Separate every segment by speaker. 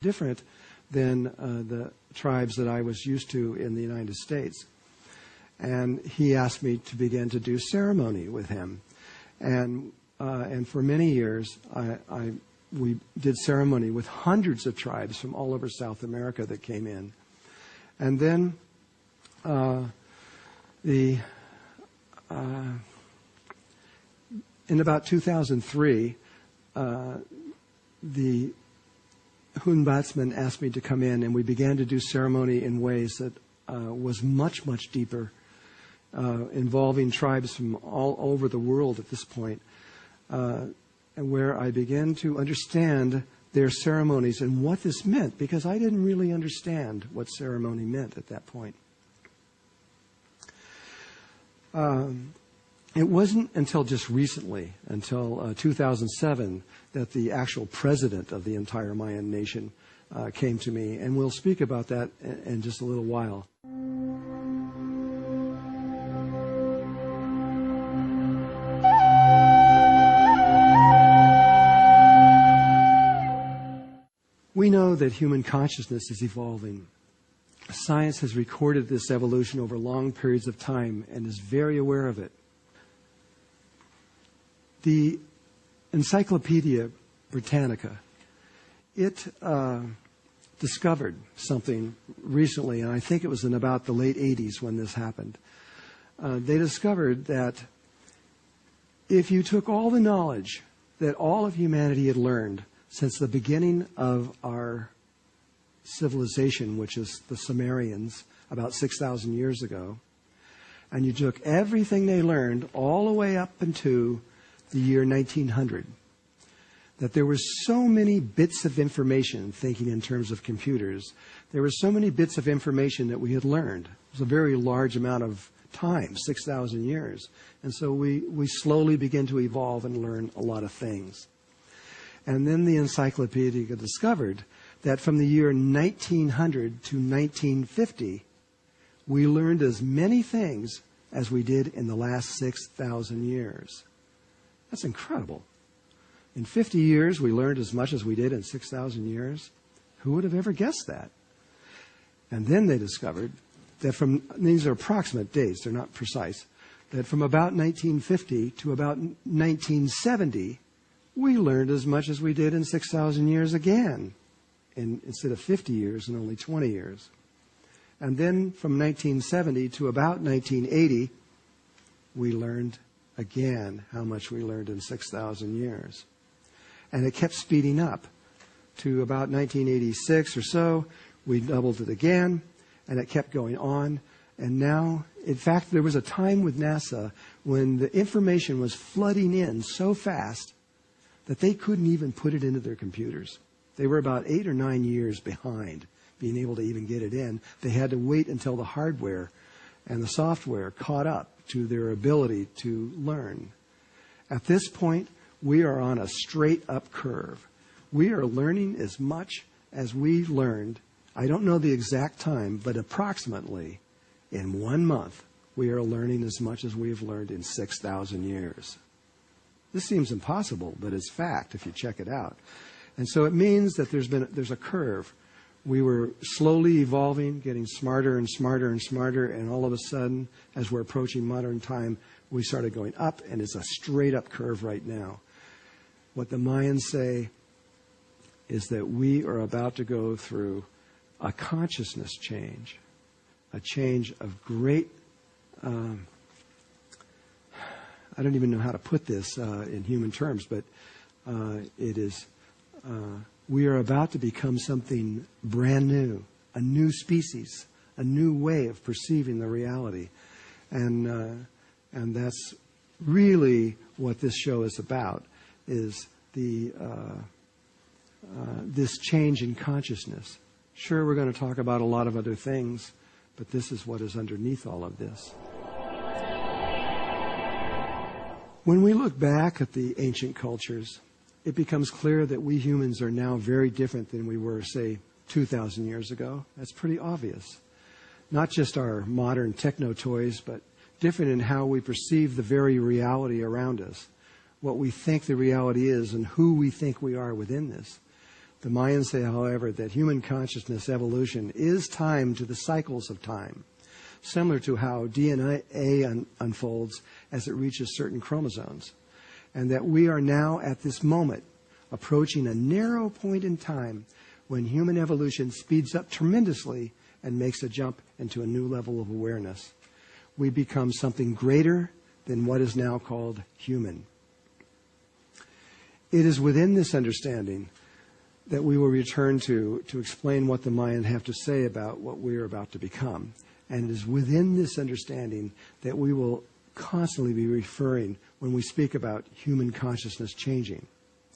Speaker 1: different than the tribes that I was used to in the United States. And he asked me to begin to do ceremony with him. And for many years, we did ceremony with hundreds of tribes from all over South America that came in. And then in about 2003, the Hunbatsman asked me to come in, and we began to do ceremony in ways that was much, much deeper, involving tribes from all over the world at this point, and where I began to understand their ceremonies and what this meant, because I didn't really understand what ceremony meant at that point. It wasn't until just recently, until 2007, that the actual president of the entire Mayan nation came to me, and we'll speak about that in just a little while. We know that human consciousness is evolving. Science has recorded this evolution over long periods of time and is very aware of it. The Encyclopedia Britannica, it discovered something recently, and I think it was in about the late 80s when this happened. They discovered that if you took all the knowledge that all of humanity had learned since the beginning of our civilization, which is the Sumerians, about 6,000 years ago, and you took everything they learned all the way up into the year 1900, that there were so many bits of information, thinking in terms of computers, there were so many bits of information that we had learned. It was a very large amount of time, 6,000 years. And so we slowly began to evolve and learn a lot of things. And then the encyclopedia discovered that from the year 1900 to 1950, we learned as many things as we did in the last 6,000 years. That's incredible. In 50 years, we learned as much as we did in 6,000 years. Who would have ever guessed that? And then they discovered that these are approximate dates, they're not precise, that from about 1950 to about 1970, we learned as much as we did in 6,000 years again, instead of 50 years and only 20 years. And then from 1970 to about 1980, we learned again how much we learned in 6,000 years. And it kept speeding up to about 1986 or so. We doubled it again, and it kept going on. And now, in fact, there was a time with NASA when the information was flooding in so fast that they couldn't even put it into their computers. They were about 8 or 9 years behind being able to even get it in. They had to wait until the hardware and the software caught up to their ability to learn. At this point, we are on a straight-up curve. We are learning as much as we learned. I don't know the exact time, but approximately in 1 month, we are learning as much as we have learned in 6,000 years. This seems impossible, but it's fact if you check it out. And so it means that there's a curve. We were slowly evolving, getting smarter and smarter and smarter, and all of a sudden, as we're approaching modern time, we started going up, and it's a straight-up curve right now. What the Mayans say is that we are about to go through a consciousness change, a change of great, I don't even know how to put this in human terms, but it is, we are about to become something brand new, a new species, a new way of perceiving the reality. And that's really what this show is about, is this change in consciousness. Sure, we're going to talk about a lot of other things, but this is what is underneath all of this. When we look back at the ancient cultures, it becomes clear that we humans are now very different than we were, say, 2,000 years ago. That's pretty obvious. Not just our modern techno-toys, but different in how we perceive the very reality around us, what we think the reality is, and who we think we are within this. The Mayans say, however, that human consciousness evolution is timed to the cycles of time, similar to how DNA unfolds as it reaches certain chromosomes, and that we are now at this moment approaching a narrow point in time when human evolution speeds up tremendously and makes a jump into a new level of awareness. We become something greater than what is now called human. It is within this understanding that we will return to explain what the Mayan have to say about what we are about to become. And it is within this understanding that we will constantly be referring when we speak about human consciousness changing.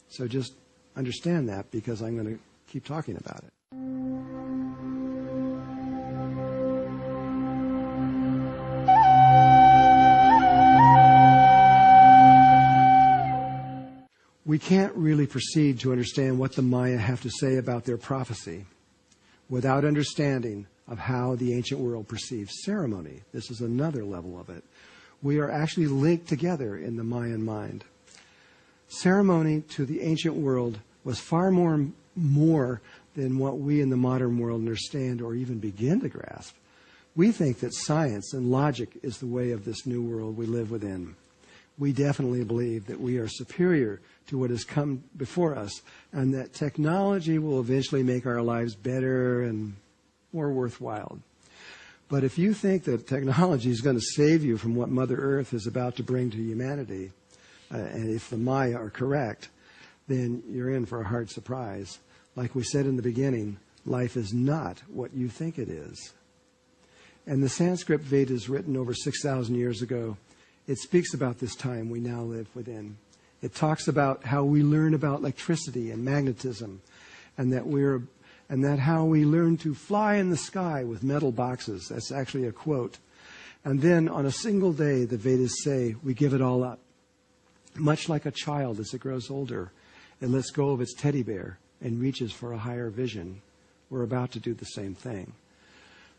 Speaker 1: So just understand that, because I'm going to keep talking about it. We can't really proceed to understand what the Maya have to say about their prophecy without understanding of how the ancient world perceives ceremony. This is another level of it. We are actually linked together in the Mayan mind. Ceremony to the ancient world was far more than what we in the modern world understand or even begin to grasp. We think that science and logic is the way of this new world we live within. We definitely believe that we are superior to what has come before us, and that technology will eventually make our lives better and more worthwhile. But if you think that technology is going to save you from what Mother Earth is about to bring to humanity, and if the Maya are correct, then you're in for a hard surprise. Like we said in the beginning, life is not what you think it is. And the Sanskrit Vedas, written over 6,000 years ago, it speaks about this time we now live within. It talks about how we learn about electricity and magnetism, and that how we learn to fly in the sky with metal boxes. That's actually a quote. And then on a single day, the Vedas say, we give it all up. Much like a child as it grows older, it lets go of its teddy bear and reaches for a higher vision. We're about to do the same thing.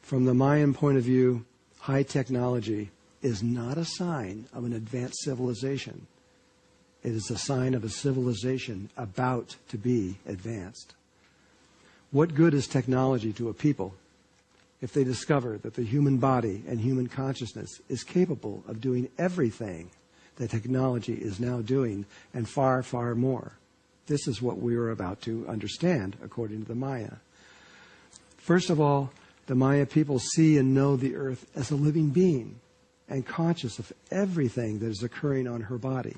Speaker 1: From the Mayan point of view, high technology is not a sign of an advanced civilization. It is a sign of a civilization about to be advanced. What good is technology to a people if they discover that the human body and human consciousness is capable of doing everything that technology is now doing, and far, far more? This is what we are about to understand according to the Maya. First of all, the Maya people see and know the earth as a living being and conscious of everything that is occurring on her body.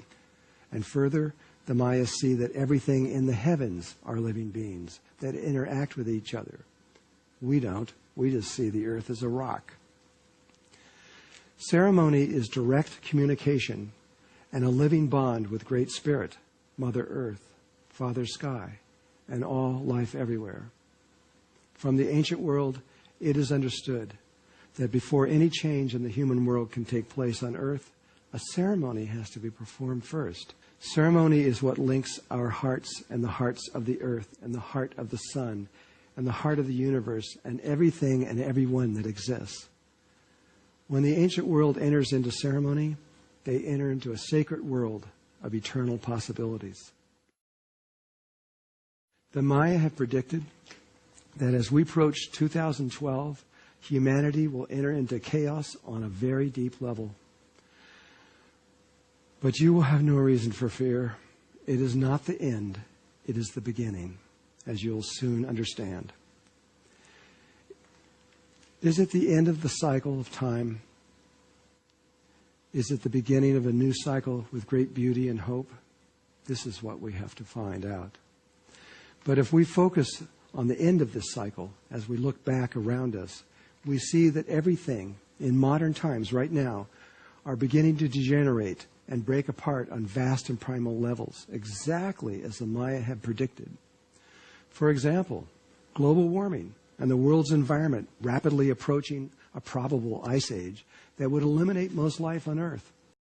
Speaker 1: And further, the Mayas see that everything in the heavens are living beings that interact with each other. We don't. We just see the earth as a rock. Ceremony is direct communication and a living bond with Great Spirit, Mother Earth, Father Sky, and all life everywhere. From the ancient world, it is understood that before any change in the human world can take place on earth, a ceremony has to be performed first. Ceremony is what links our hearts and the hearts of the earth and the heart of the sun and the heart of the universe and everything and everyone that exists. When the ancient world enters into ceremony, they enter into a sacred world of eternal possibilities. The Maya have predicted that as we approach 2012, humanity will enter into chaos on a very deep level. But you will have no reason for fear. It is not the end. It is the beginning, as you'll soon understand. Is it the end of the cycle of time? Is it the beginning of a new cycle with great beauty and hope? This is what we have to find out. But if we focus on the end of this cycle, as we look back around us, we see that everything in modern times right now are beginning to degenerate and break apart on vast and primal levels, exactly as the Maya had predicted. For example, global warming and the world's environment rapidly approaching a probable ice age that would eliminate most life on Earth.